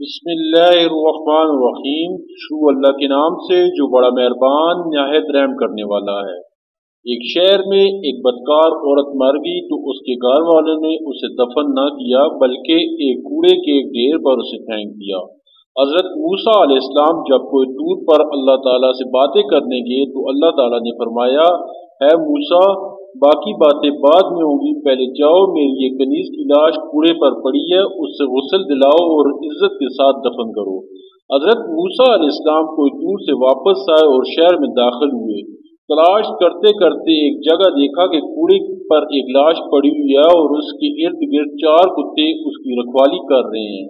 بسم اللہ الرحمن الرحیم، شروع اللہ کے نام سے جو بڑا مہربان نہایت رحم کرنے والا ہے۔ ایک شہر میں ایک بدکار عورت مر گئی تو اس کے گھر والوں نے اسے دفن نہ کیا بلکہ ایک کوڑے کے ڈھیر پر اسے پھینک دیا۔ حضرت موسیٰ علیہ السلام جب کوئی طور پر اللہ تعالیٰ سے باتیں کرنے گئے تو اللہ تعالیٰ نے فرمایا، اے موسیٰ، باقی باتیں بعد میں ہوں گی، پہلے جاؤ، میری ایک کنیز کی لاش کوڑے پر پڑی ہے، اس سے غسل دلاؤ اور عزت کے ساتھ دفن کرو۔ حضرت موسیٰ علیہ السلام کوئی دور سے واپس آئے اور شہر میں داخل ہوئے۔ تلاش کرتے کرتے ایک جگہ دیکھا کہ کوڑے پر ایک لاش پڑی ہوئی ہے اور اس کے ارد گرد 4 کتے اس کی رکھوالی کر رہے ہیں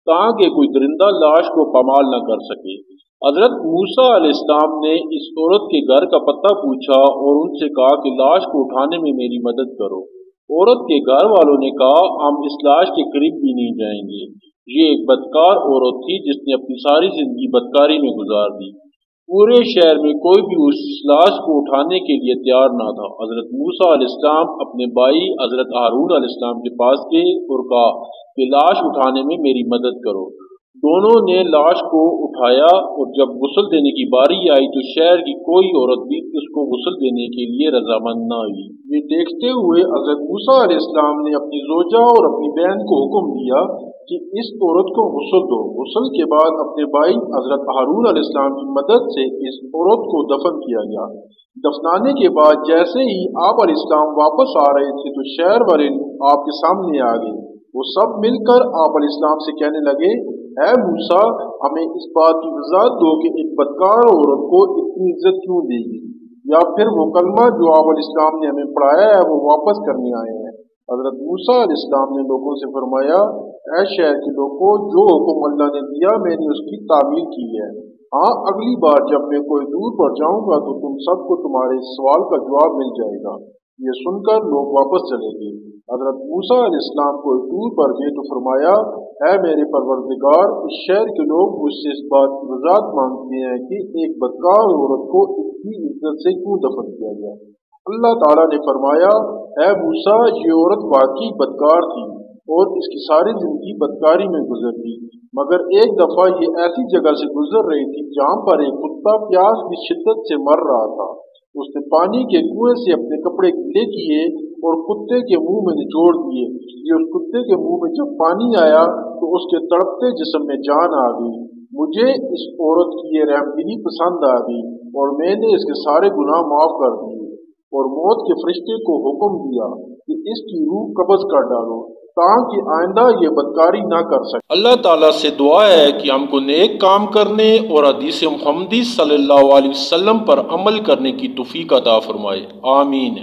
تاکہ کوئی درندہ لاش کو پامال نہ کر سکے۔ حضرت موسیٰ علیہ السلام نے اس عورت کے گھر کا پتہ پوچھا اور ان سے کہا کہ لاش کو اٹھانے میں میری مدد کرو۔ عورت کے گھر والوں نے کہا، ہم اس لاش کے قریب بھی نہیں جائیں گے۔ یہ ایک بدکار عورت تھی جس نے اپنی ساری زندگی بدکاری میں گزار دی۔ پورے شہر میں کوئی بھی اس لاش کو اٹھانے کے لیے تیار نہ تھا۔ حضرت موسیٰ علیہ السلام اپنے بھائی حضرت ہارون علیہ السلام کے پاس گئے اور کہا کہ لاش اٹھانے میں میری مدد کرو۔ دونوں نے لاش کو اٹھایا اور جب غسل دینے کی باری آئی تو شہر کی کوئی عورت بھی اس کو غسل دینے کے لیے رضامند نہ ہوئی۔ یہ دیکھتے ہوئے حضرت موسیٰ علیہ السلام نے اپنی زوجہ اور اپنی بہن کو حکم دیا کہ اس عورت کو غسل دو۔ غسل کے بعد اپنے بھائی حضرت ہارون علیہ السلام کی مدد سے اس عورت کو دفن کیا گیا۔ دفنانے کے بعد جیسے ہی آپ علیہ السلام واپس آ رہے تھے تو شہر والے آپ کے سامنے آ گئے۔ وہ سب مل کر آپ علیہ السلام سے کہنے لگے، اے موسیٰ، ہمیں اس بات کی وضاحت دو کہ ایک بدکار عورت کو اتنی عزت کیوں دی گئی، یا پھر وہ کلمہ جو آپ علیہ السلام نے ہمیں پڑھایا ہے وہ واپس کرنے آئے ہیں۔ حضرت موسیٰ علیہ السلام نے لوگوں سے فرمایا، اے شہر کے لوگوں، جو حکم اللہ نے دیا میں نے اس کی تعمیل کی ہے۔ ہاں، اگلی بار جب میں کوئی دور پر جاؤں گا تو تم سب کو تمہارے سوال کا جواب مل جائے گا۔ یہ سن کر لوگ واپس چلے گئے۔ حضرت موسیٰ علیہ السلام کوئی دور پر گئے تو فرمایا، اے میرے پروردگار، اس شہر کے لوگ مجھ سے اس بات کی وضاحت مانگتے ہیں کہ ایک بدکار عورت کو اتنی عزت سے کیوں دفن کیا گیا۔ اللہ تعالیٰ نے فرمایا، اے موسیٰ، یہ عورت واقعی بدکار تھی اور اس کی ساری زندگی بدکاری میں گزرتی، مگر ایک دفعہ یہ ایسی جگہ سے گزر رہی تھی جہاں پر ایک کتا پیاس کی شدت سے مر رہا تھا۔ اس نے پانی کے کنویں سے اپنے کپڑے گیلے کیے اور کتے کے منہ میں نچوڑ دیے۔ یہ اس کتے کے منہ میں جب پانی آیا تو اس کے تڑپتے جسم میں جان آ گئی۔ مجھے اس عورت کی یہ رحم دلی پسند آ گئی اور میں نے اس کے سارے گناہ معاف کر دیے اور موت کے فرشتے کو حکم دیا کہ اس کی روح قبض کر ڈالو تاکہ آئندہ یہ بدکاری نہ کر سکے۔ اللہ تعالیٰ سے دعا ہے کہ ہم کو نیک کام کرنے اور حدیث محمدی صلی اللہ علیہ وسلم پر عمل کرنے کی توفیق عطا فرمائے، آمین۔